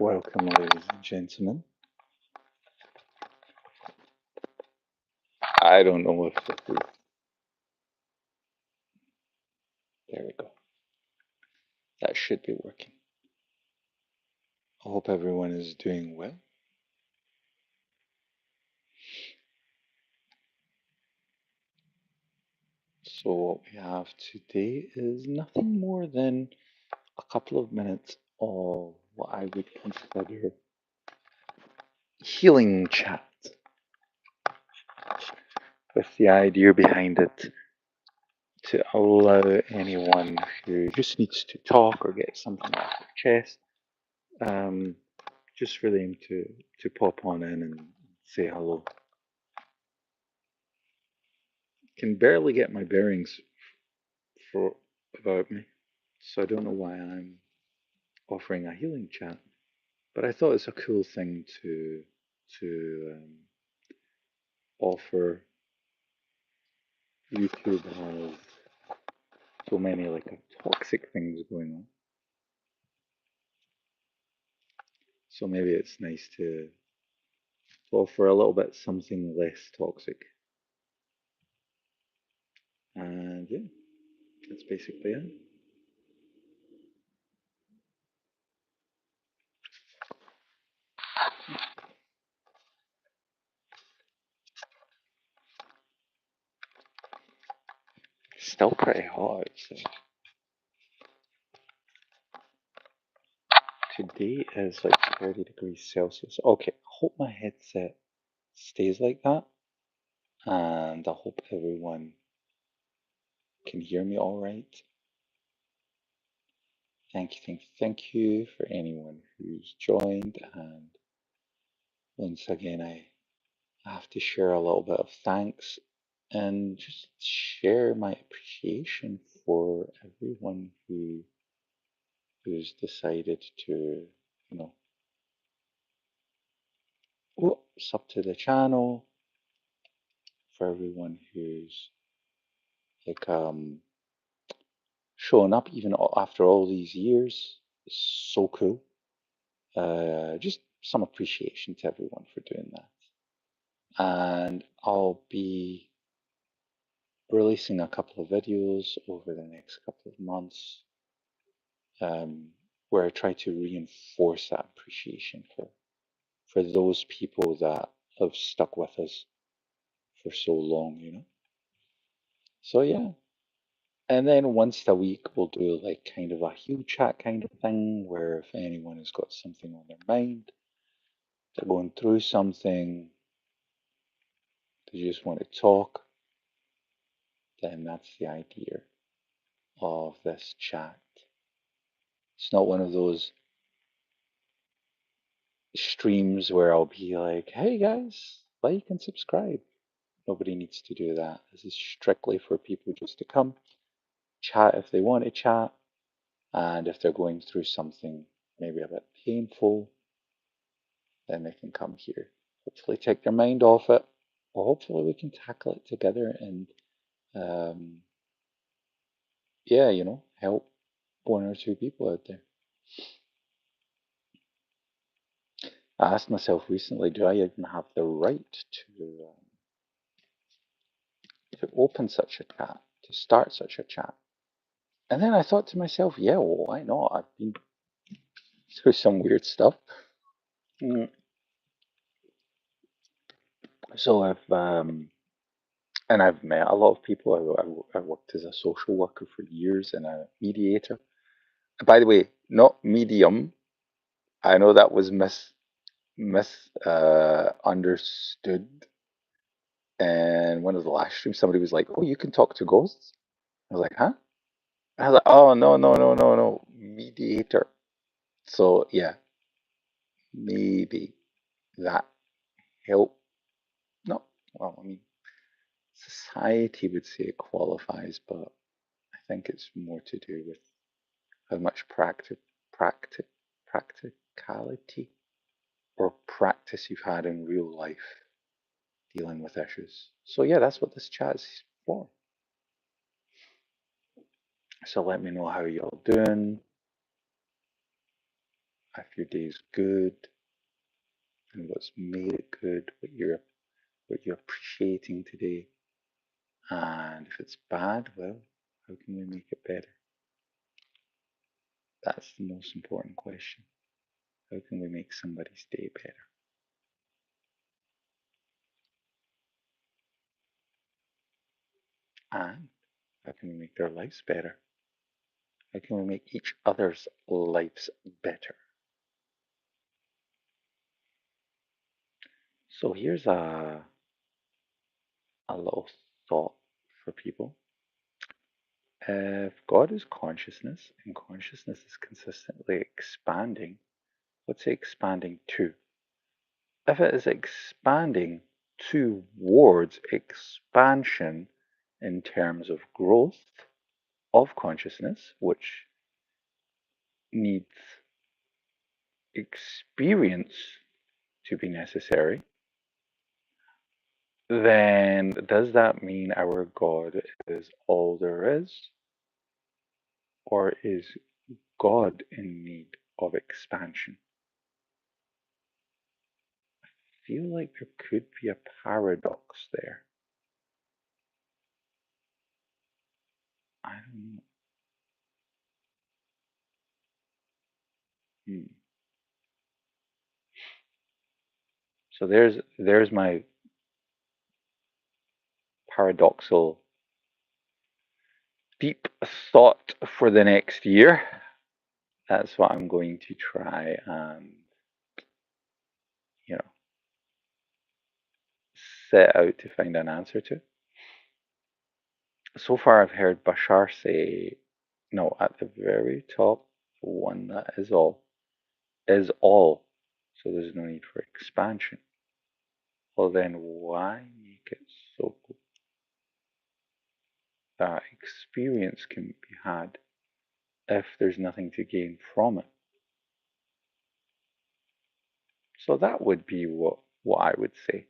Welcome, ladies and gentlemen. I don't know if this is. There we go. That should be working. I hope everyone is doing well. So, what we have today is nothing more than a couple of minutes of what I would consider healing chat, with the idea behind it to allow anyone who just needs to talk or get something off their chest, um, just for them to pop on in and say hello. Can barely get my bearings for about me, so I don't know why I'm offering a healing chat. But I thought it's a cool thing to offer. YouTube has so many toxic things going on, so maybe it's nice to offer a little bit something less toxic. And yeah, that's basically it. Still pretty hot outside. Today is like 30 degrees Celsius. Okay, I hope my headset stays like that, and I hope everyone can hear me all right. Thank you for anyone who's joined. And once again, I have to share a little bit of thanks and just share my appreciation for everyone who's decided to, sub to the channel, for everyone who's like showing up even after all these years. It's so cool. Just some appreciation to everyone for doing that. And I'll be releasing a couple of videos over the next couple of months, where I try to reinforce that appreciation for those people that have stuck with us for so long. So yeah. And then once a week we'll do like kind of a heal chat kind of thing, where if anyone has got something on their mind, they're going through something, they just want to talk, then that's the idea of this chat. It's not one of those streams where I'll be like, hey guys, like and subscribe. Nobody needs to do that. This is strictly for people just to come, chat if they want to chat, and if they're going through something maybe a bit painful, then they can come here. Hopefully take their mind off it, or hopefully we can tackle it together and um, yeah, help one or two people out there. I asked myself recently, do I even have the right to open such a chat, to start such a chat? And then I thought to myself, yeah, well, why not? I've been through some weird stuff. Mm. So I've met a lot of people. I worked as a social worker for years and a mediator. By the way, not medium. I know that was understood. And one of the last streams, somebody was like, "Oh, you can talk to ghosts." I was like, "Huh?" I was like, "Oh, no, no, no, no, no, mediator." So yeah, maybe that help. No, well, I mean, society would say it qualifies, but I think it's more to do with how much practicality or practice you've had in real life dealing with issues. So yeah, that's what this chat is for. So let me know how y'all doing. if your day is good and what's made it good, what you're appreciating today. And if it's bad, well, how can we make it better? That's the most important question. How can we make somebody's day better? And how can we make their lives better? How can we make each other's lives better? So here's a little thought for people. If God is consciousness and consciousness is consistently expanding, what's it expanding to? If it is expanding towards expansion in terms of growth of consciousness, which needs experience to be necessary, then does that mean our God is all there is? Or is God in need of expansion? I feel like there could be a paradox there. I don't know. Hmm. So there's my paradoxal deep thought for the next year. That's what I'm going to try and you know set out to find an answer to. So far, I've heard Bashar say, no, at the very top, the one that is all is all. So there's no need for expansion. Well, then why make it so that experience can be had if there's nothing to gain from it? So that would be what I would say.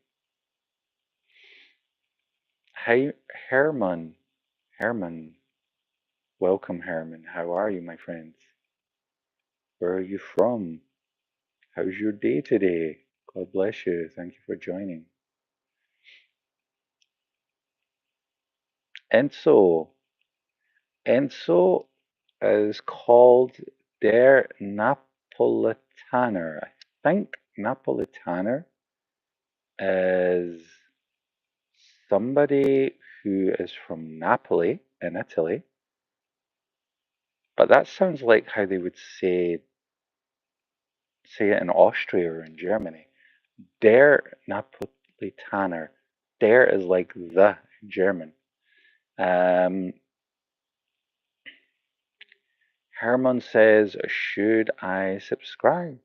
Hey, Herman. Herman. Welcome, Herman. How are you, my friends? Where are you from? How's your day today? God bless you. Thank you for joining. Enzo. Enzo is called Der Napolitaner. I think Napolitaner is somebody who is from Napoli in Italy, but that sounds like how they would say it in Austria or in Germany. Der Napolitaner. Der is like the in German. Um, Herman says, should I subscribe?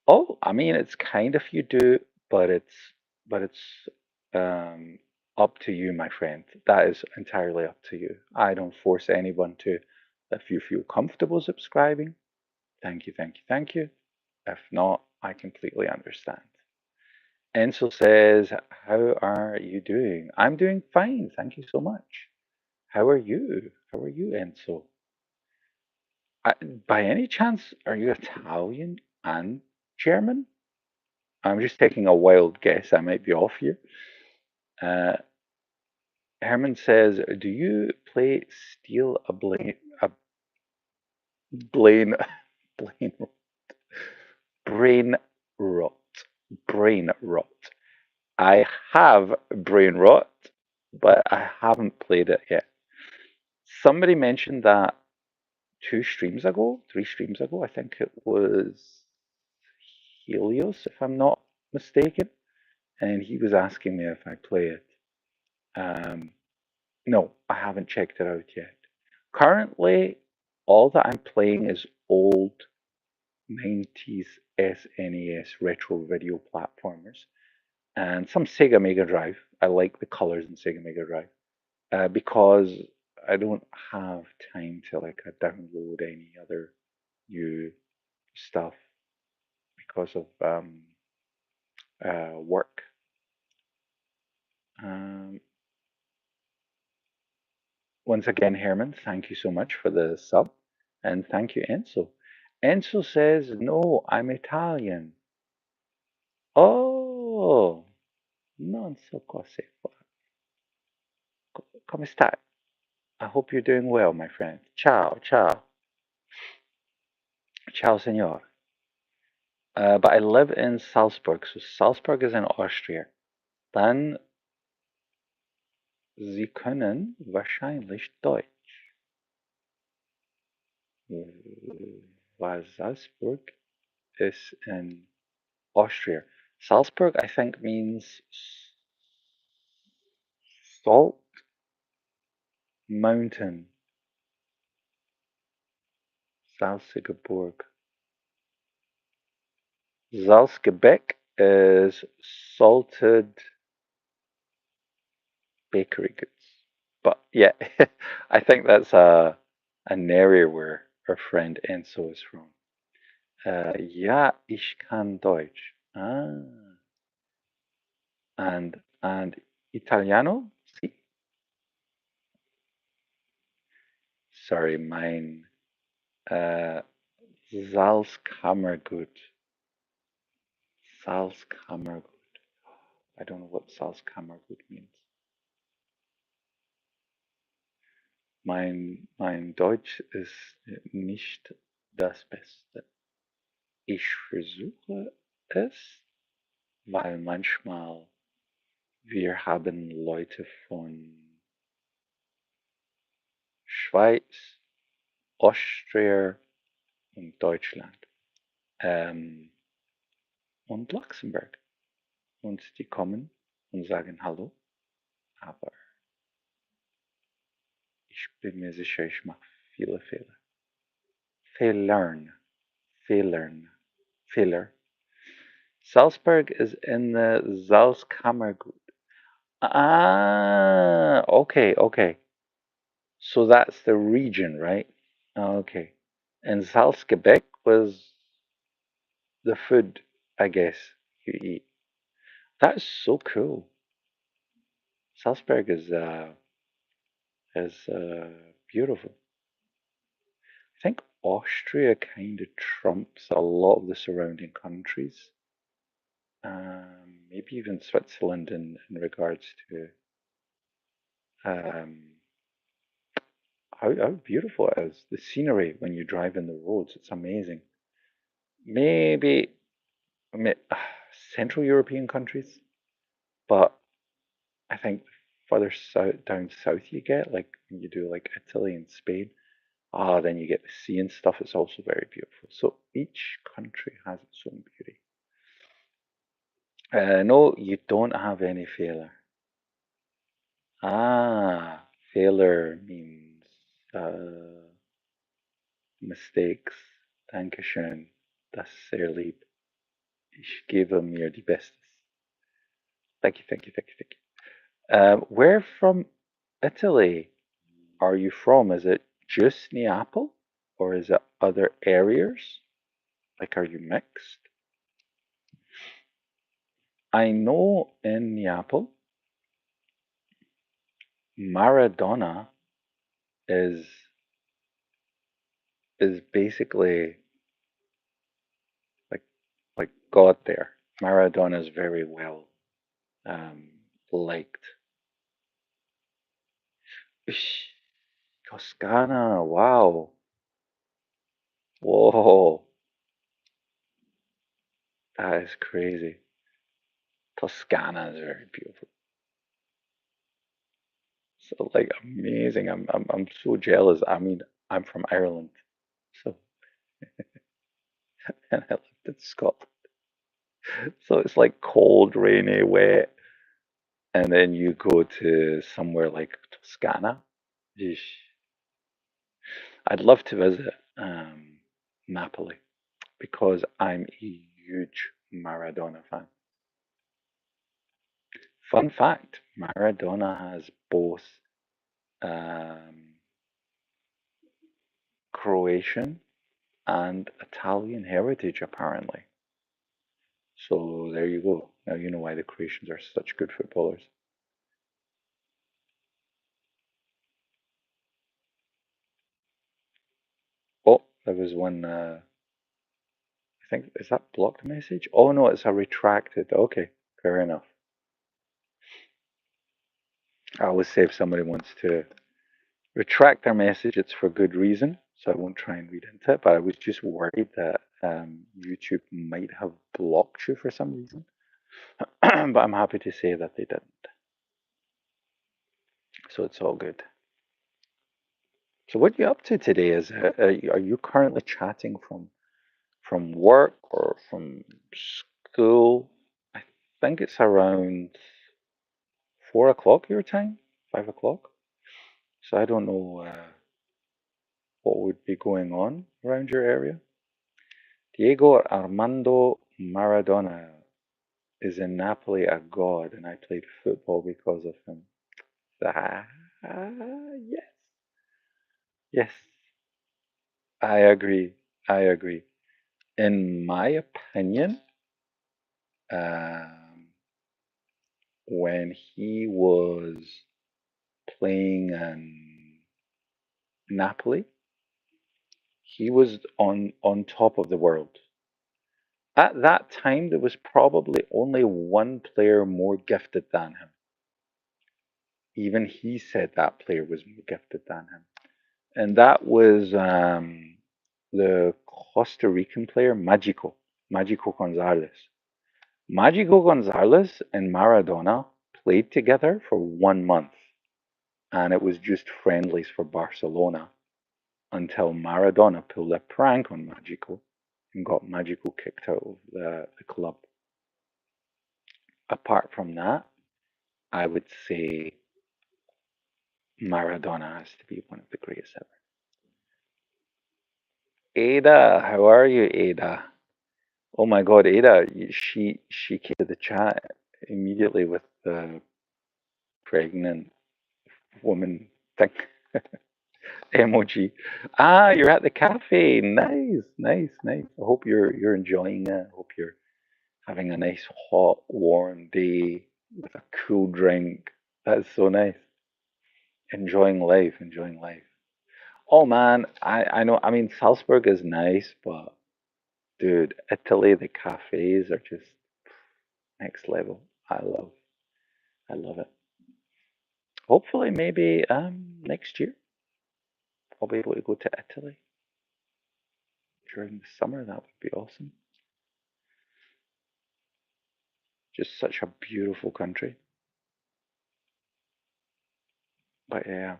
Oh, I mean, it's kind of you do, but it's um, up to you, my friend. That is entirely up to you. I don't force anyone to. If you feel comfortable subscribing, thank you, thank you, thank you. If not, I completely understand. Enzo says, how are you doing? I'm doing fine, thank you so much. How are you? How are you, Enzo? I, by any chance, are you Italian and German? I'm just taking a wild guess. I might be off here. Uh, Herman says, "Do you play Steel a Blaine, Blaine, Brain Rot, Brain Rot? I have Brain Rot, but I haven't played it yet. Somebody mentioned that 2 streams ago, 3 streams ago. I think it was Helios, if I'm not mistaken, and he was asking me if I play it. Um, No, I haven't checked it out yet. Currently, all that I'm playing is old 90s SNES retro video platformers and some Sega Mega Drive. I like the colors in Sega Mega Drive because I don't have time to like download any other new stuff because of work. Um, Once again, Herman, thank you so much for the sub, and thank you, Enzo. Enzo says, no, I'm Italian. Oh, non so cose fa. Come stai? I hope you're doing well, my friend. Ciao, ciao. Ciao, senor. But I live in Salzburg. So Salzburg is in Austria. Dann, Sie können wahrscheinlich Deutsch. Weil Salzburg is in Austria. Salzburg, I think, means salt mountain. Salzburg. Salzgebäck is salted bakery goods. But yeah, I think that's an area where our friend Enzo is from. Ja, ich kann Deutsch. And Italiano? Sí. Sorry, mine. Uh, Salzkammergut. Salzkammergut. I don't know what Salzkammergut means. Mein Deutsch ist nicht das Beste. Ich versuche es, weil manchmal wir haben Leute von Schweiz, Austria und Deutschland und Luxemburg. Und die kommen und sagen Hallo, aber ich bin mir sicher, ich mache viele Fehler. Fehlern, Fehlern, Fehler. Salzburg is in the Salzkammergut. Ah, okay, okay. So that's the region, right? Okay. And Salzgebäck was the food, I guess, you eat. That's so cool. Salzburg is beautiful. I think Austria kind of trumps a lot of the surrounding countries. Maybe even Switzerland in regards to um, how beautiful it is. The scenery when you drive in the roads, it's amazing. Maybe Central European countries, but I think further south, down south you get, like when you do like Italy and Spain, then you get the sea and stuff. It's also very beautiful. So each country has its own beauty. No, you don't have any failure. Failure means mistakes. Dankeschön. Das ist sehr lieb. Ich gebe mir die Bestes. Thank you, thank you, thank you, thank you. Where from Italy are you from? Is it just Neapel or is it other areas? Like, are you mixed? I know in Neapel, Maradona is basically like God there. Maradona is very well um, liked. Ish, Toscana, wow. Whoa, that is crazy. Toscana is very beautiful. So like amazing. I'm so jealous. I mean, I'm from Ireland, so and I lived in Scotland. So it's like cold, rainy, wet, and then you go to somewhere like Toscana. Yeesh. I'd love to visit Napoli because I'm a huge Maradona fan. Fun fact: Maradona has both um, Croatian and Italian heritage, apparently. So there you go. Now you know why the Croatians are such good footballers. Oh, there was one. think, is that blocked message? Oh no, it's a retracted. Okay, fair enough. I always say if somebody wants to retract their message, it's for good reason. So I won't try and read into it. But I was just worried that YouTube might have blocked you for some reason. But I'm happy to say that they didn't. So it's all good. So what are you up to today? Are you currently chatting from work or from school? I think it's around 4 o'clock your time, 5 o'clock. So I don't know what would be going on around your area. Diego Armando Maradona is in Napoli a god, and I played football because of him. Ah, yes, yes, I agree. I agree. In my opinion, um, when he was playing in Napoli, he was on top of the world. At that time, there was probably only one player more gifted than him. Even he said that player was more gifted than him. And that was the Costa Rican player, Magico Gonzalez. Magico Gonzalez and Maradona played together for 1 month, and it was just friendlies for Barcelona until Maradona pulled a prank on Magico and got Magico kicked out of the club. Apart from that, I would say Maradona has to be one of the greatest ever. Ada, how are you, Ada? Oh my God, Ada, she came to the chat immediately with the pregnant woman thing emoji. Ah, you're at the cafe. Nice, nice, nice. I hope you're enjoying it. I hope you're having a nice hot, warm day with a cool drink. That's so nice. Enjoying life, enjoying life. Oh man, I know. I mean, Salzburg is nice, but dude, Italy, the cafes are just next level. I love it. Hopefully, maybe next year I'll be able to go to Italy during the summer. That would be awesome. Just such a beautiful country. But yeah,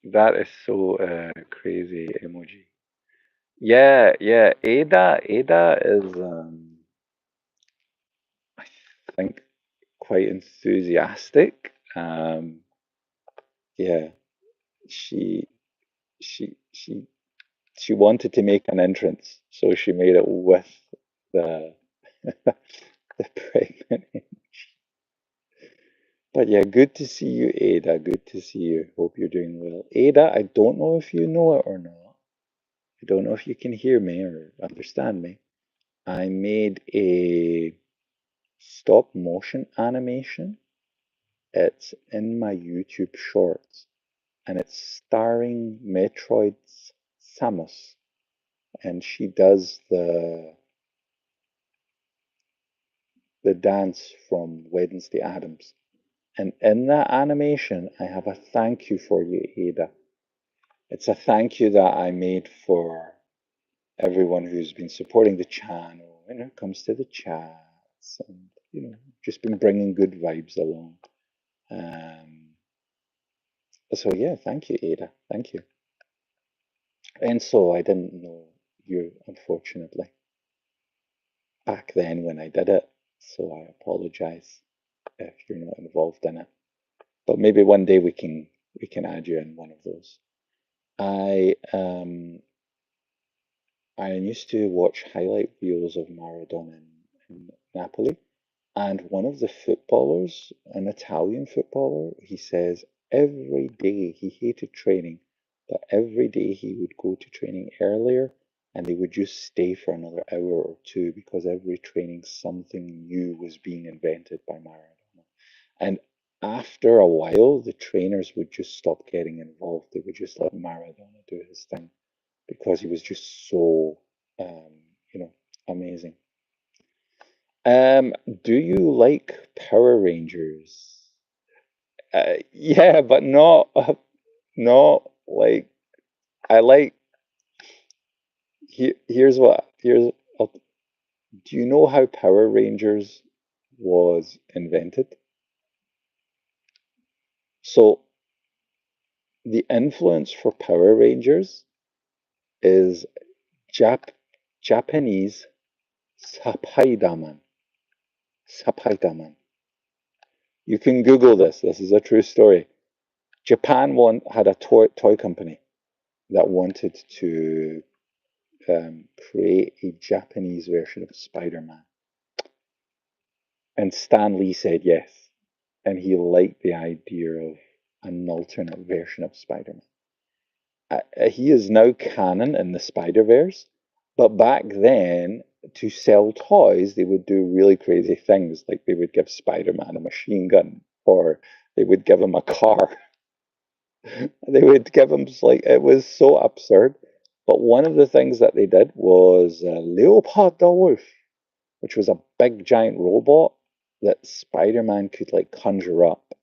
that is so crazy emoji. Yeah, yeah. Ada is I think quite enthusiastic. Yeah, she she she she wanted to make an entrance, so she made it with the the pregnant. But yeah, good to see you, Ada. Good to see you. Hope you're doing well. Ada, I don't know if you know it or not. I don't know if you can hear me or understand me. I made a stop motion animation. It's in my YouTube shorts and it's starring Metroid's Samus. And she does the dance from Wednesday Addams. And in that animation, I have a thank you for you, Ada. It's a thank you that I made for everyone who's been supporting the channel when it comes to the chats and, just been bringing good vibes along. So yeah, thank you, Ada. Thank you. And so I didn't know you, unfortunately, back then when I did it. So I apologize if you're not involved in it. But maybe one day we can add you in one of those. I used to watch highlight videos of Maradona in Napoli, and one of the footballers, an Italian footballer, he says every day he hated training, but every day he would go to training earlier and they would just stay for another hour or two because every training something new was being invented by Maradona. And after a while, the trainers would just stop getting involved. They would just let Maradona do his thing because he was just so, um, you know, amazing. Um, do you like Power Rangers? Yeah, but not like I like. Here's what. Uh, do you know how Power Rangers was invented? So the influence for Power Rangers is Jap Japanese Sapaidaman. Sapaidaman. You can Google this. This is a true story. Had a toy company that wanted to create a Japanese version of Spider-Man. And Stan Lee said yes. And he liked the idea of an alternate version of Spider-Man. He is now canon in the Spider-Verse, but back then, to sell toys, they would do really crazy things, like they would give Spider-Man a machine gun, or they would give him a car. They would give him like it was so absurd. But one of the things that they did was Leopard the Wolf, which was a big giant robot that Spider-Man could like conjure up.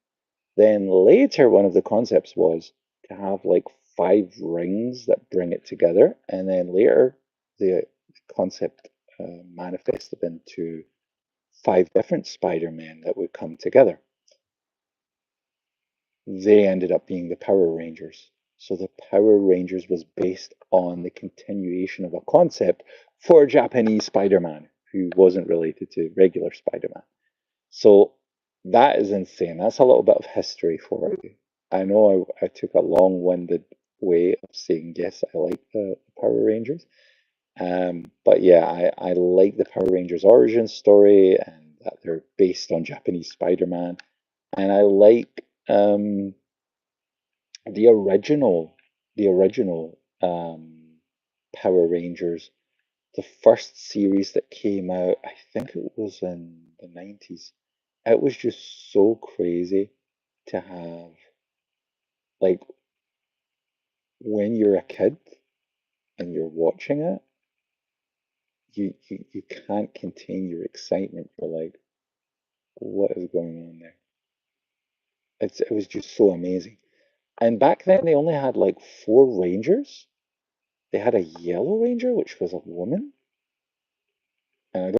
Then later, one of the concepts was to have like 5 rings that bring it together, and then later the concept manifested into 5 different Spider-Men that would come together. They ended up being the Power Rangers. So the Power Rangers was based on the continuation of a concept for Japanese Spider-Man, who wasn't related to regular Spider-Man. So that is insane. That's a little bit of history for you. I know I took a long-winded way of saying yes, I like the Power Rangers. But yeah, I like the Power Rangers origin story and that they're based on Japanese Spider-Man. And I like the original Power Rangers, the first series that came out, I think it was in the 90s. It was just so crazy to have, like, when you're a kid and you're watching it, you can't contain your excitement. You're like, what is going on there? It was just so amazing. And back then they only had like 4 Rangers. They had a Yellow Ranger, which was a woman, and I